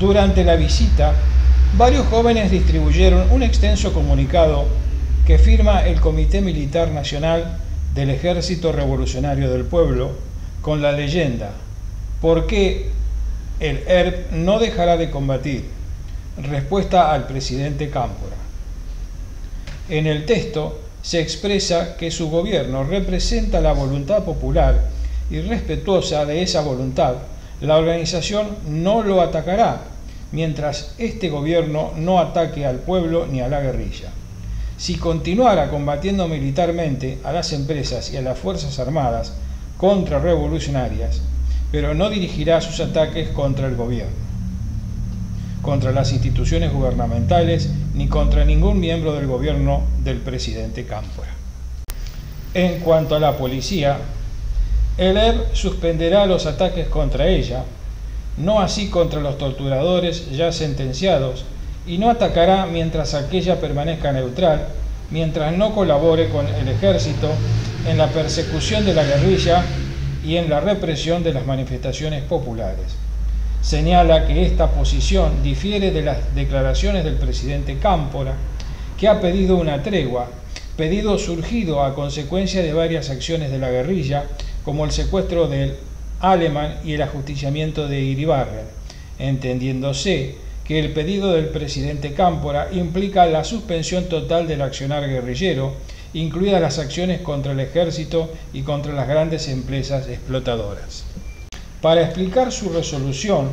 Durante la visita, varios jóvenes distribuyeron un extenso comunicado que firma el Comité Militar Nacional del Ejército Revolucionario del Pueblo con la leyenda: ¿por qué el ERP no dejará de combatir? Respuesta al presidente Cámpora. En el texto se expresa que su gobierno representa la voluntad popular y, respetuosa de esa voluntad, la organización no lo atacará mientras este gobierno no ataque al pueblo ni a la guerrilla. Si continuara combatiendo militarmente a las empresas y a las Fuerzas Armadas contrarrevolucionarias, pero no dirigirá sus ataques contra el gobierno, contra las instituciones gubernamentales, ni contra ningún miembro del gobierno del presidente Cámpora. En cuanto a la policía, el ERP suspenderá los ataques contra ella, no así contra los torturadores ya sentenciados, y no atacará mientras aquella permanezca neutral, mientras no colabore con el ejército en la persecución de la guerrilla y en la represión de las manifestaciones populares. Señala que esta posición difiere de las declaraciones del presidente Cámpora, que ha pedido una tregua, pedido surgido a consecuencia de varias acciones de la guerrilla, como el secuestro del Alemán y el ajusticiamiento de Iribarren, entendiéndose que el pedido del presidente Cámpora implica la suspensión total del accionar guerrillero, incluidas las acciones contra el ejército y contra las grandes empresas explotadoras. Para explicar su resolución,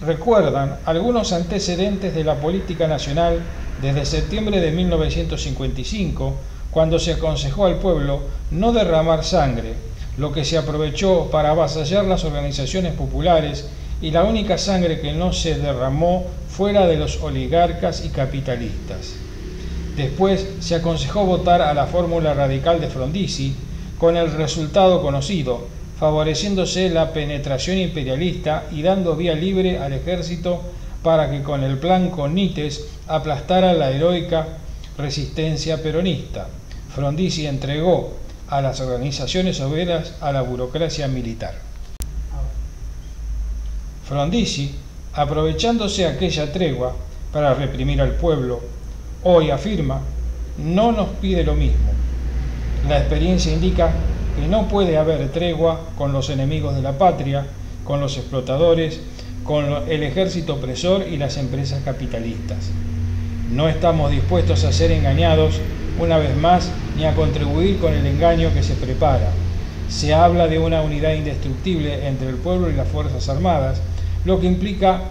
recuerdan algunos antecedentes de la política nacional desde septiembre de 1955, cuando se aconsejó al pueblo no derramar sangre, lo que se aprovechó para avasallar las organizaciones populares, y la única sangre que no se derramó fue la de los oligarcas y capitalistas. Después se aconsejó votar a la fórmula radical de Frondizi, con el resultado conocido, favoreciéndose la penetración imperialista y dando vía libre al ejército para que con el plan Conites aplastara la heroica resistencia peronista. Frondizi entregó a las organizaciones obreras a la burocracia militar. Frondizi, aprovechándose aquella tregua para reprimir al pueblo, hoy afirma: no nos pide lo mismo. La experiencia indica que no puede haber tregua con los enemigos de la patria, con los explotadores, con el ejército opresor y las empresas capitalistas. No estamos dispuestos a ser engañados una vez más, ni a contribuir con el engaño que se prepara. Se habla de una unidad indestructible entre el pueblo y las Fuerzas Armadas, lo que implica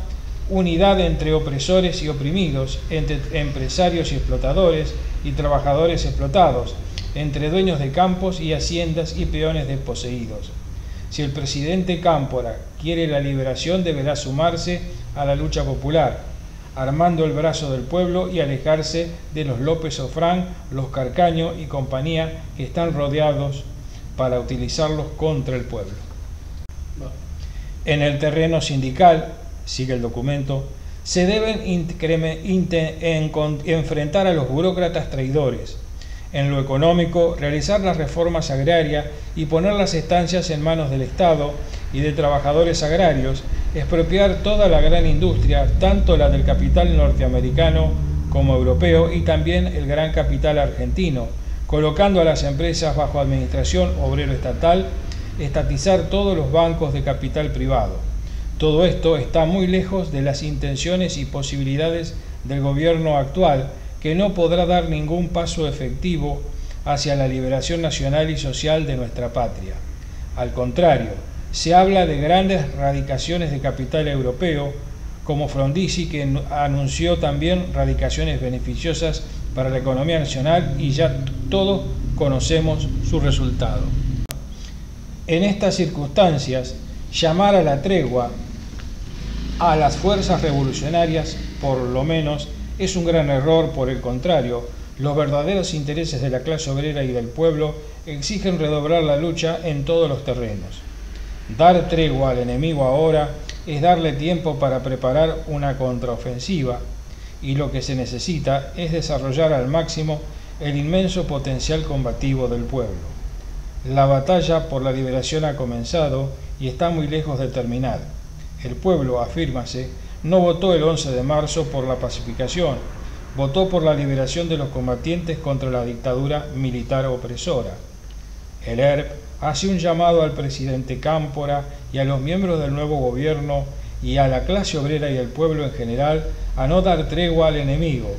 unidad entre opresores y oprimidos, entre empresarios y explotadores y trabajadores explotados, entre dueños de campos y haciendas y peones desposeídos. Si el presidente Cámpora quiere la liberación, deberá sumarse a la lucha popular, armando el brazo del pueblo y alejarse de los López Ofrán, los Carcaño y compañía que están rodeados para utilizarlos contra el pueblo. En el terreno sindical, sigue el documento, se deben enfrentar a los burócratas traidores. En lo económico, realizar las reformas agrarias y poner las estancias en manos del Estado y de trabajadores agrarios, expropiar toda la gran industria, tanto la del capital norteamericano como europeo y también el gran capital argentino, colocando a las empresas bajo administración obrero-estatal, estatizar todos los bancos de capital privado. Todo esto está muy lejos de las intenciones y posibilidades del gobierno actual, que no podrá dar ningún paso efectivo hacia la liberación nacional y social de nuestra patria. Al contrario, se habla de grandes radicaciones de capital europeo, como Frondizi, que anunció también radicaciones beneficiosas para la economía nacional, y ya todos conocemos su resultado. En estas circunstancias, llamar a la tregua a las fuerzas revolucionarias, por lo menos, es un gran error. Por el contrario, los verdaderos intereses de la clase obrera y del pueblo exigen redoblar la lucha en todos los terrenos. Dar tregua al enemigo ahora es darle tiempo para preparar una contraofensiva, y lo que se necesita es desarrollar al máximo el inmenso potencial combativo del pueblo. La batalla por la liberación ha comenzado y está muy lejos de terminar. El pueblo, afírmase, no votó el 11 de marzo por la pacificación, votó por la liberación de los combatientes contra la dictadura militar opresora. El ERP hace un llamado al presidente Cámpora y a los miembros del nuevo gobierno y a la clase obrera y al pueblo en general a no dar tregua al enemigo.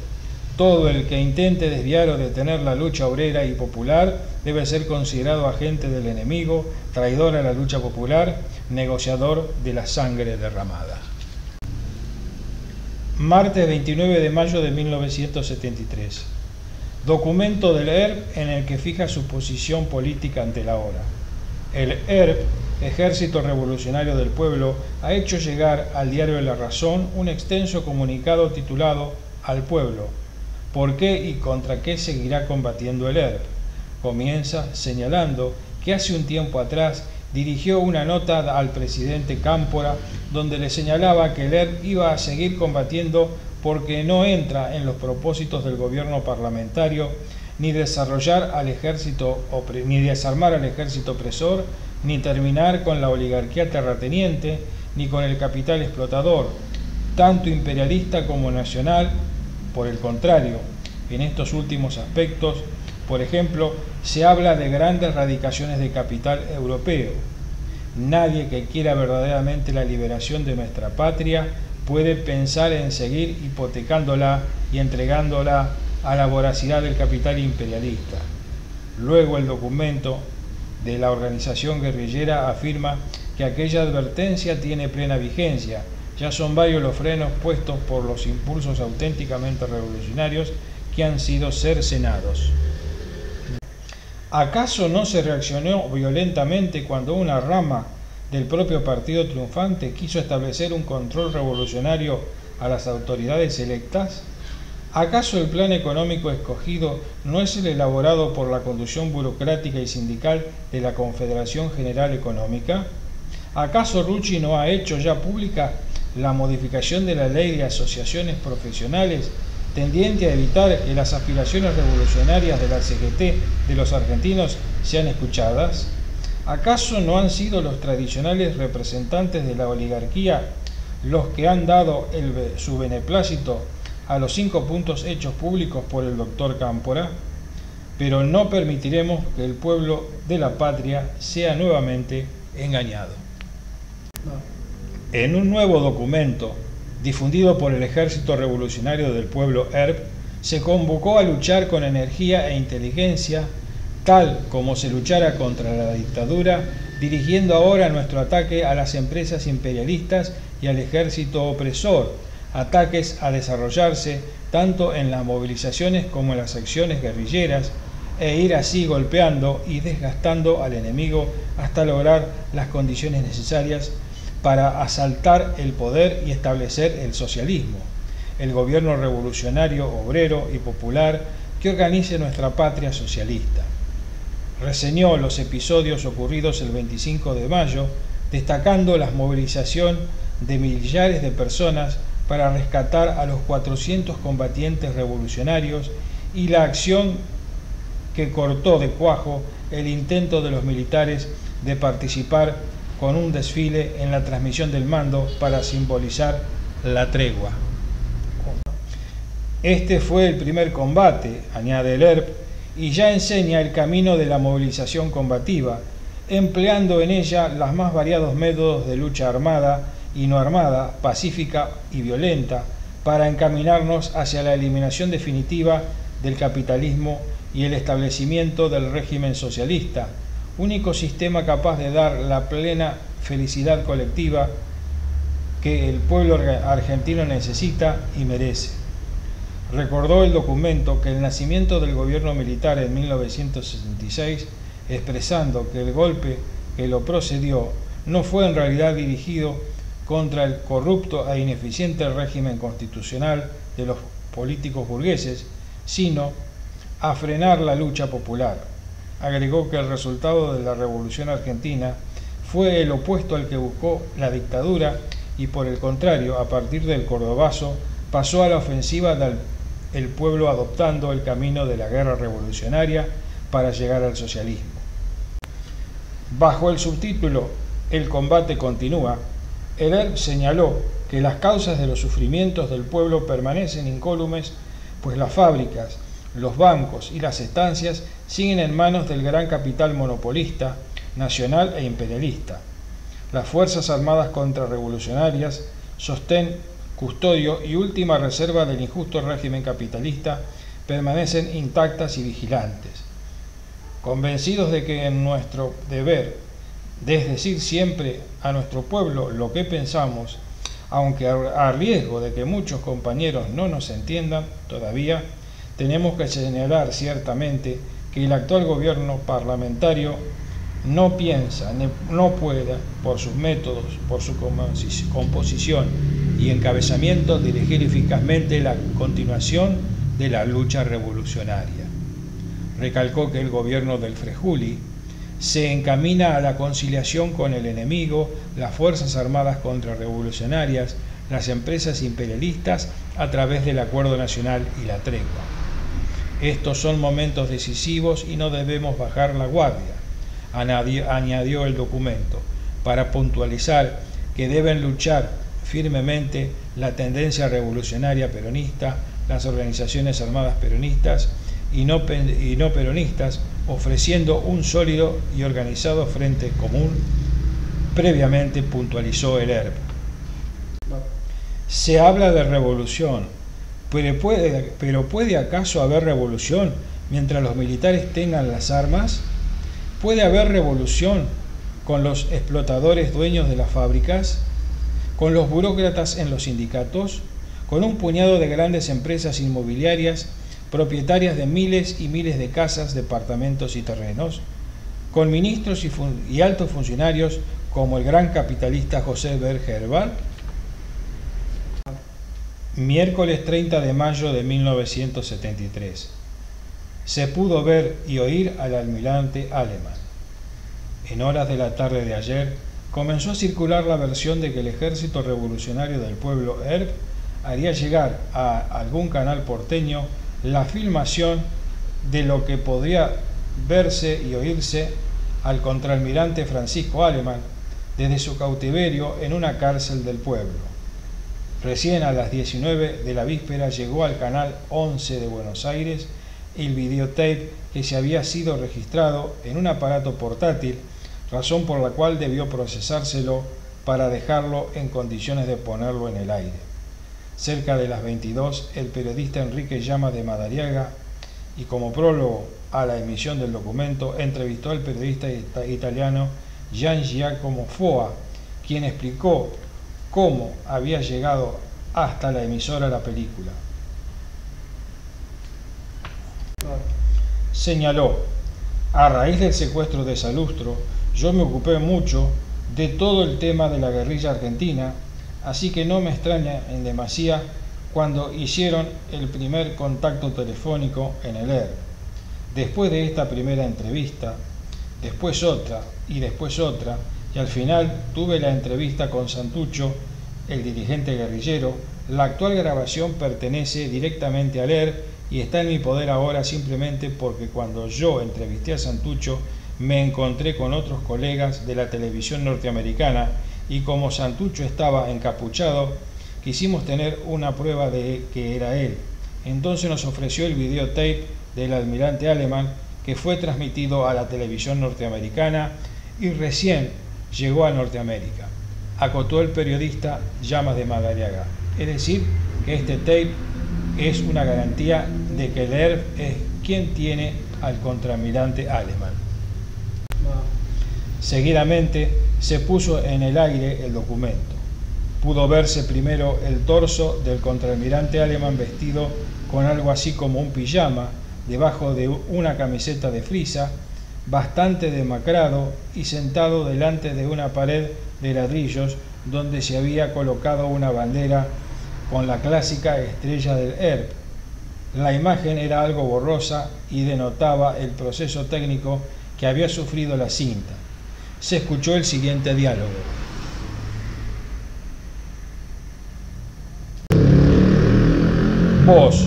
Todo el que intente desviar o detener la lucha obrera y popular debe ser considerado agente del enemigo, traidor a la lucha popular, negociador de la sangre derramada. Martes 29 de mayo de 1973. Documento del ERP en el que fija su posición política ante la hora. El ERP, Ejército Revolucionario del Pueblo, ha hecho llegar al diario La Razón un extenso comunicado titulado «Al pueblo. ¿Por qué y contra qué seguirá combatiendo el ERP?». Comienza señalando que hace un tiempo atrás dirigió una nota al presidente Cámpora donde le señalaba que el ERP iba a seguir combatiendo porque no entra en los propósitos del gobierno parlamentario ni desarrollar al ejército, ni desarmar al ejército opresor, ni terminar con la oligarquía terrateniente, ni con el capital explotador, tanto imperialista como nacional. Por el contrario, en estos últimos aspectos, por ejemplo, se habla de grandes radicaciones de capital europeo. Nadie que quiera verdaderamente la liberación de nuestra patria puede pensar en seguir hipotecándola y entregándola a la voracidad del capital imperialista. Luego el documento de la organización guerrillera afirma que aquella advertencia tiene plena vigencia. Ya son varios los frenos puestos por los impulsos auténticamente revolucionarios que han sido cercenados. ¿Acaso no se reaccionó violentamente cuando una rama del propio partido triunfante quiso establecer un control revolucionario a las autoridades electas? ¿Acaso el plan económico escogido no es el elaborado por la conducción burocrática y sindical de la Confederación General Económica? ¿Acaso Rucci no ha hecho ya pública la modificación de la ley de asociaciones profesionales tendiente a evitar que las aspiraciones revolucionarias de la CGT de los argentinos sean escuchadas? ¿Acaso no han sido los tradicionales representantes de la oligarquía los que han dado su beneplácito a los 5 puntos hechos públicos por el doctor Cámpora? Pero no permitiremos que el pueblo de la patria sea nuevamente engañado. En un nuevo documento difundido por el Ejército Revolucionario del Pueblo ERP, se convocó a luchar con energía e inteligencia, tal como se luchara contra la dictadura, dirigiendo ahora nuestro ataque a las empresas imperialistas y al ejército opresor, ataques a desarrollarse tanto en las movilizaciones como en las acciones guerrilleras, e ir así golpeando y desgastando al enemigo hasta lograr las condiciones necesarias para asaltar el poder y establecer el socialismo, el gobierno revolucionario, obrero y popular que organice nuestra patria socialista. Reseñó los episodios ocurridos el 25 de mayo, destacando la movilización de millares de personas para rescatar a los 400 combatientes revolucionarios y la acción que cortó de cuajo el intento de los militares de participar con un desfile en la transmisión del mando para simbolizar la tregua. Este fue el primer combate, añade el ERP, y ya enseña el camino de la movilización combativa, empleando en ella los más variados métodos de lucha armada y no armada, pacífica y violenta, para encaminarnos hacia la eliminación definitiva del capitalismo y el establecimiento del régimen socialista, único sistema capaz de dar la plena felicidad colectiva que el pueblo argentino necesita y merece. Recordó el documento que el nacimiento del gobierno militar en 1966, expresando que el golpe que lo procedió no fue en realidad dirigido contra el corrupto e ineficiente régimen constitucional de los políticos burgueses, sino a frenar la lucha popular. Agregó que el resultado de la Revolución Argentina fue el opuesto al que buscó la dictadura y, por el contrario, a partir del Cordobazo, pasó a la ofensiva del pueblo adoptando el camino de la guerra revolucionaria para llegar al socialismo. Bajo el subtítulo «El combate continúa», el ERP señaló que las causas de los sufrimientos del pueblo permanecen incólumes, pues las fábricas, los bancos y las estancias siguen en manos del gran capital monopolista, nacional e imperialista. Las Fuerzas Armadas contrarrevolucionarias, sostén, custodio y última reserva del injusto régimen capitalista, permanecen intactas y vigilantes. Convencidos de que en nuestro deber de decir siempre a nuestro pueblo lo que pensamos, aunque a riesgo de que muchos compañeros no nos entiendan todavía, tenemos que señalar ciertamente que el actual gobierno parlamentario no piensa, no puede, por sus métodos, por su composición y encabezamiento, dirigir eficazmente la continuación de la lucha revolucionaria. Recalcó que el gobierno del Frejuli se encamina a la conciliación con el enemigo, las Fuerzas Armadas contrarrevolucionarias, las empresas imperialistas, a través del Acuerdo Nacional y la tregua. Estos son momentos decisivos y no debemos bajar la guardia, añadió el documento, para puntualizar que deben luchar firmemente la tendencia revolucionaria peronista, las organizaciones armadas peronistas y no peronistas, ofreciendo un sólido y organizado frente común, previamente puntualizó el ERP. Se habla de revolución, pero ¿puede acaso haber revolución mientras los militares tengan las armas? ¿Puede haber revolución con los explotadores dueños de las fábricas? ¿Con los burócratas en los sindicatos? ¿Con un puñado de grandes empresas inmobiliarias propietarias de miles y miles de casas, departamentos y terrenos? ¿Con ministros y altos funcionarios como el gran capitalista José Berger-Herbal? Miércoles 30 de mayo de 1973. Se pudo ver y oír al almirante Alemán. En horas de la tarde de ayer comenzó a circular la versión de que el Ejército Revolucionario del Pueblo, ERP, haría llegar a algún canal porteño la filmación de lo que podría verse y oírse al contraalmirante Francisco Alemán desde su cautiverio en una cárcel del pueblo. Recién a las 19 de la víspera llegó al canal 11 de Buenos Aires el videotape que se había sido registrado en un aparato portátil, razón por la cual debió procesárselo para dejarlo en condiciones de ponerlo en el aire. Cerca de las 22, el periodista Enrique Llamas de Madariaga, y como prólogo a la emisión del documento, entrevistó al periodista italiano Gian Giacomo Foa, quien explicó cómo había llegado hasta la emisora la película. Señaló: a raíz del secuestro de Salustro, yo me ocupé mucho de todo el tema de la guerrilla argentina, así que no me extraña en demasía cuando hicieron el primer contacto telefónico en el ERP. Después de esta primera entrevista, después otra y después otra, y al final tuve la entrevista con Santucho, el dirigente guerrillero. La actual grabación pertenece directamente al ERP y está en mi poder ahora simplemente porque cuando yo entrevisté a Santucho me encontré con otros colegas de la televisión norteamericana y como Santucho estaba encapuchado, quisimos tener una prueba de que era él. Entonces nos ofreció el videotape del almirante Alemán, que fue transmitido a la televisión norteamericana y recién llegó a Norteamérica, acotó el periodista Llamas de Madariaga. Es decir, que este tape es una garantía de que el ERP es quien tiene al contraalmirante Alemán. Seguidamente se puso en el aire el documento. Pudo verse primero el torso del contraalmirante Alemán vestido con algo así como un pijama, debajo de una camiseta de frisa, bastante demacrado y sentado delante de una pared de ladrillos donde se había colocado una bandera con la clásica estrella del ERP. La imagen era algo borrosa y denotaba el proceso técnico que había sufrido la cinta. Se escuchó el siguiente diálogo. Vos,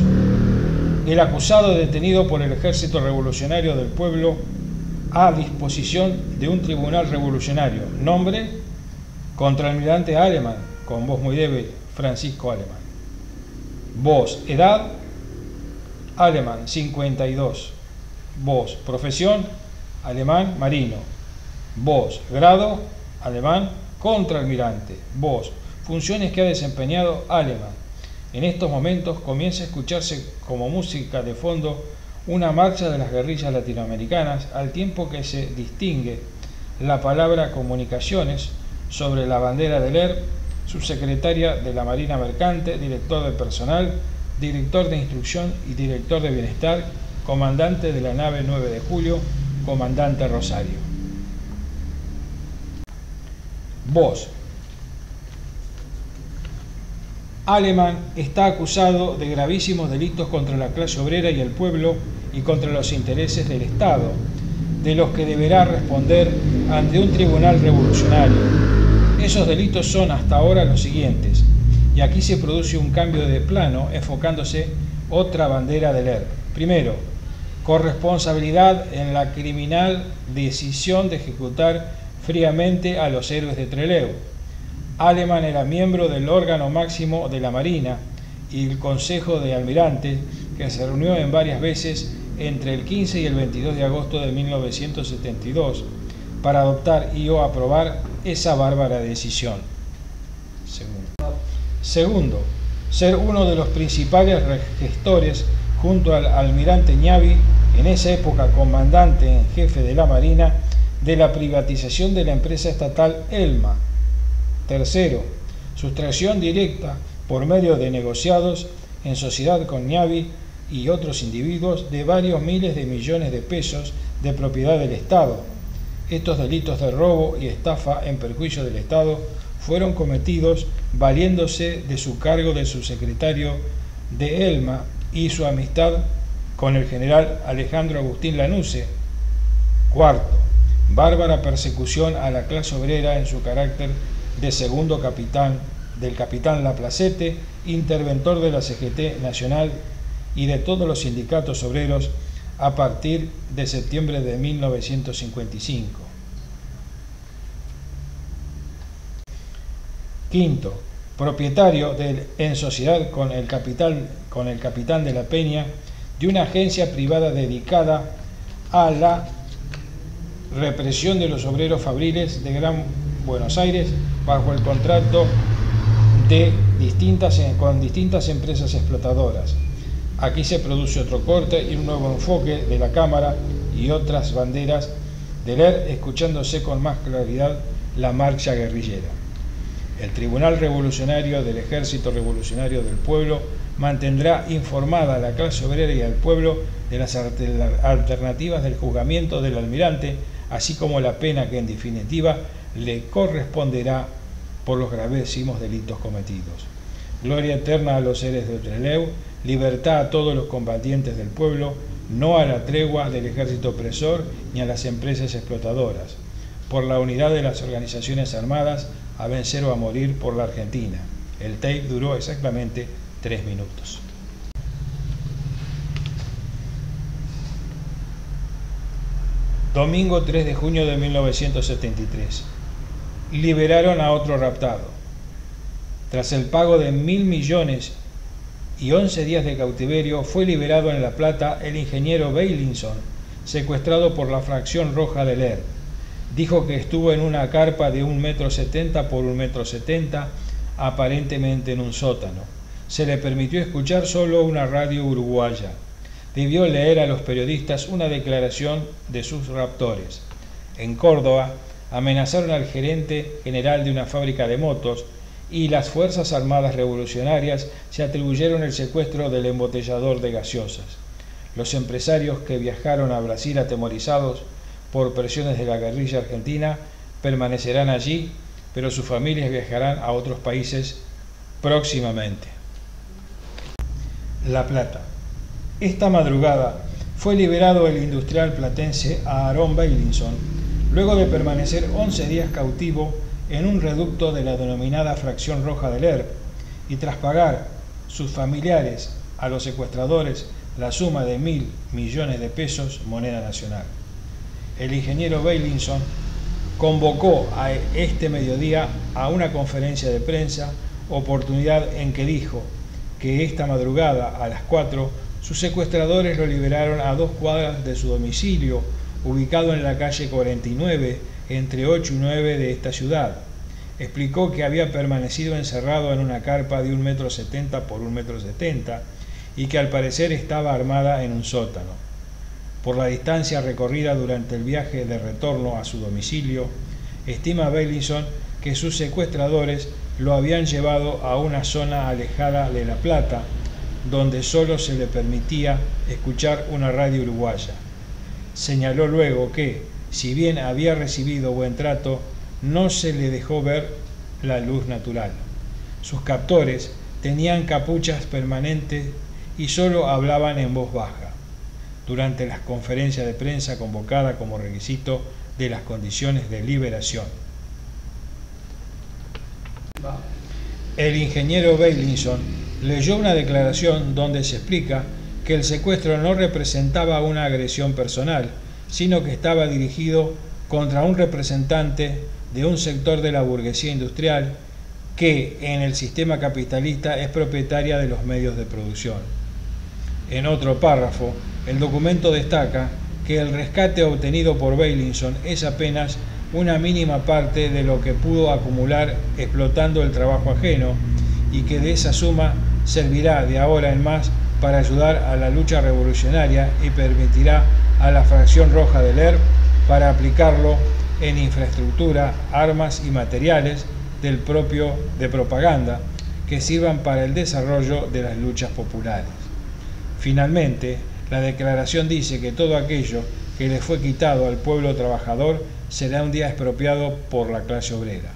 el acusado detenido por el Ejército Revolucionario del Pueblo a disposición de un tribunal revolucionario. Nombre: contraalmirante Alemán. con voz muy débil, Francisco Alemán. Voz, edad, Alemán, 52. Voz, profesión, Alemán, marino. Voz, grado, Alemán, contraalmirante. Voz, funciones que ha desempeñado, Alemán. En estos momentos comienza a escucharse como música de fondo una marcha de las guerrillas latinoamericanas, al tiempo que se distingue la palabra comunicaciones sobre la bandera del ERP, subsecretaria de la Marina Mercante, director de personal, director de instrucción y director de bienestar, comandante de la nave 9 de julio, comandante Rosario. Voz. Alemán está acusado de gravísimos delitos contra la clase obrera y el pueblo y contra los intereses del Estado, de los que deberá responder ante un tribunal revolucionario. Esos delitos son hasta ahora los siguientes, y aquí se produce un cambio de plano enfocándose otra bandera del ERP. Primero, corresponsabilidad en la criminal decisión de ejecutar fríamente a los héroes de Trelew. Alemán era miembro del órgano máximo de la Marina y el Consejo de Almirantes, que se reunió en varias veces entre el 15 y el 22 de agosto de 1972 para adoptar y o aprobar esa bárbara decisión. Segundo, ser uno de los principales gestores junto al almirante Ñavi, en esa época comandante en jefe de la Marina, de la privatización de la empresa estatal Elma. Tercero, sustracción directa por medio de negociados en sociedad con Ñavi y otros individuos de varios miles de millones de pesos de propiedad del Estado. Estos delitos de robo y estafa en perjuicio del Estado fueron cometidos valiéndose de su cargo de subsecretario de Elma y su amistad con el general Alejandro Agustín Lanusse. Cuarto, bárbara persecución a la clase obrera en su carácter de segundo capitán, del capitán Laplacete, interventor de la CGT Nacional y de todos los sindicatos obreros a partir de septiembre de 1955. Quinto, propietario en sociedad con el capitán de la Peña de una agencia privada dedicada a la represión de los obreros fabriles de Gran Buenos Aires bajo el contrato con distintas empresas explotadoras. Aquí se produce otro corte y un nuevo enfoque de la Cámara y otras banderas del ERP, escuchándose con más claridad la marcha guerrillera. El Tribunal Revolucionario del Ejército Revolucionario del Pueblo mantendrá informada a la clase obrera y al pueblo de las alternativas del juzgamiento del almirante, así como la pena que en definitiva le corresponderá por los gravísimos delitos cometidos. Gloria eterna a los seres de Trelew, libertad a todos los combatientes del pueblo, no a la tregua del ejército opresor ni a las empresas explotadoras, por la unidad de las organizaciones armadas, a vencer o a morir por la Argentina. El tape duró exactamente 3 minutos. Domingo 3 de junio de 1973. Liberaron a otro raptado. Tras el pago de 1.000 millones y 11 días de cautiverio, fue liberado en La Plata el ingeniero Beilinson, secuestrado por la fracción roja del ERP. Dijo que estuvo en una carpa de 1,70 m por 1,70 m, aparentemente en un sótano. Se le permitió escuchar solo una radio uruguaya. Debió leer a los periodistas una declaración de sus raptores. En Córdoba, amenazaron al gerente general de una fábrica de motos y las Fuerzas Armadas Revolucionarias se atribuyeron el secuestro del embotellador de gaseosas. Los empresarios que viajaron a Brasil atemorizados por presiones de la guerrilla argentina permanecerán allí, pero sus familias viajarán a otros países próximamente. La Plata. Esta madrugada fue liberado el industrial platense Aarón Beilinson, luego de permanecer 11 días cautivo en un reducto de la denominada fracción roja del ERP y tras pagar sus familiares a los secuestradores la suma de 1.000 millones de pesos moneda nacional. El ingeniero Beilinson convocó a este mediodía a una conferencia de prensa, oportunidad en que dijo que esta madrugada a las 4 sus secuestradores lo liberaron a 2 cuadras de su domicilio, ubicado en la calle 49, entre 8 y 9 de esta ciudad. Explicó que había permanecido encerrado en una carpa de 1,70 m por 1,70 m y que al parecer estaba armada en un sótano. Por la distancia recorrida durante el viaje de retorno a su domicilio, estima Beilinson que sus secuestradores lo habían llevado a una zona alejada de La Plata, donde solo se le permitía escuchar una radio uruguaya. Señaló luego que, si bien había recibido buen trato, no se le dejó ver la luz natural. Sus captores tenían capuchas permanentes y solo hablaban en voz baja durante las conferencias de prensa convocadas como requisito de las condiciones de liberación. El ingeniero Beilinson leyó una declaración donde se explica que el secuestro no representaba una agresión personal, sino que estaba dirigido contra un representante de un sector de la burguesía industrial que en el sistema capitalista es propietaria de los medios de producción. En otro párrafo, el documento destaca que el rescate obtenido por Beilinson es apenas una mínima parte de lo que pudo acumular explotando el trabajo ajeno y que de esa suma servirá de ahora en más para ayudar a la lucha revolucionaria y permitirá a la fracción roja del ERP para aplicarlo en infraestructura, armas y materiales de propaganda que sirvan para el desarrollo de las luchas populares. Finalmente, la declaración dice que todo aquello que le fue quitado al pueblo trabajador será un día expropiado por la clase obrera.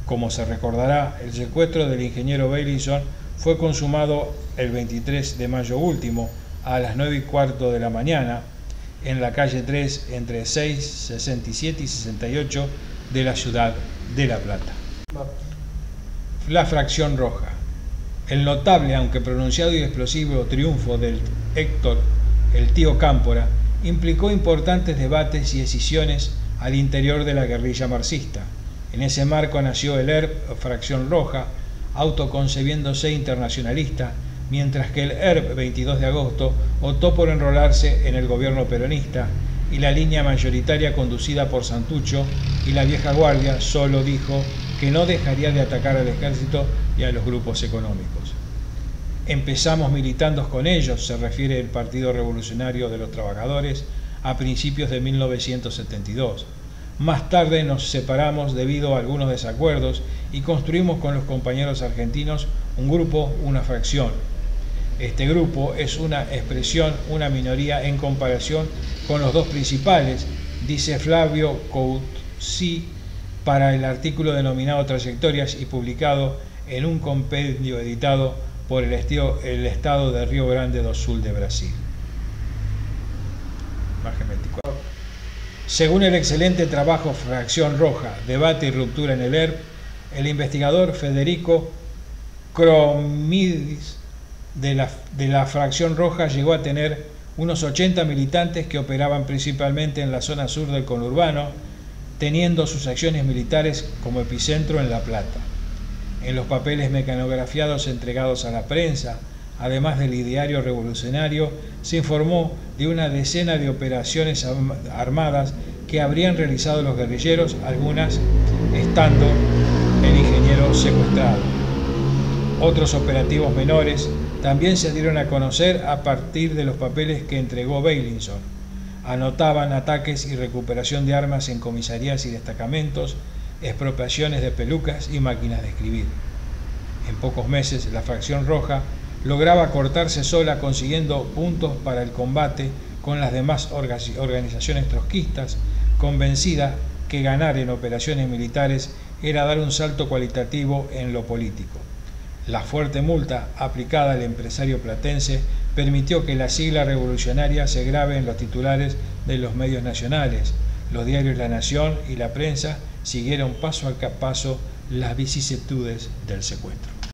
Como se recordará, el secuestro del ingeniero Beilinson fue consumado el 23 de mayo último a las 9:15 de la mañana en la calle 3 entre 6, 67 y 68 de la ciudad de La Plata. La fracción roja. El notable, aunque pronunciado y explosivo triunfo del Héctor, el tío Cámpora, implicó importantes debates y escisiones al interior de la guerrilla marxista. En ese marco nació el ERP, fracción roja, autoconcebiéndose internacionalista, mientras que el ERP 22 de agosto optó por enrolarse en el gobierno peronista y la línea mayoritaria conducida por Santucho y la vieja guardia solo dijo que no dejaría de atacar al ejército y a los grupos económicos. Empezamos militando con ellos, se refiere el Partido Revolucionario de los Trabajadores, a principios de 1972. Más tarde nos separamos debido a algunos desacuerdos y construimos con los compañeros argentinos un grupo, una fracción. Este grupo es una expresión, una minoría en comparación con los dos principales, dice Flavio Coutsi para el artículo denominado Trayectorias y publicado en un compendio editado por el Estado de Río Grande do Sul de Brasil. Imagen 24. Según el excelente trabajo Fracción Roja, Debate y Ruptura en el ERP, el investigador Federico Cromidis de la Fracción Roja llegó a tener unos 80 militantes que operaban principalmente en la zona sur del conurbano, teniendo sus acciones militares como epicentro en La Plata. En los papeles mecanografiados entregados a la prensa, además del ideario revolucionario, se informó de una decena de operaciones armadas que habrían realizado los guerrilleros, algunas estando el ingeniero secuestrado. Otros operativos menores también se dieron a conocer a partir de los papeles que entregó Beilinson. Anotaban ataques y recuperación de armas en comisarías y destacamentos, expropiaciones de pelucas y máquinas de escribir. En pocos meses, la Fracción Roja lograba cortarse sola consiguiendo puntos para el combate con las demás organizaciones trotskistas, convencida que ganar en operaciones militares era dar un salto cualitativo en lo político. La fuerte multa aplicada al empresario platense permitió que la sigla revolucionaria se grabe en los titulares de los medios nacionales. Los diarios La Nación y la prensa siguieron paso a paso las vicisitudes del secuestro.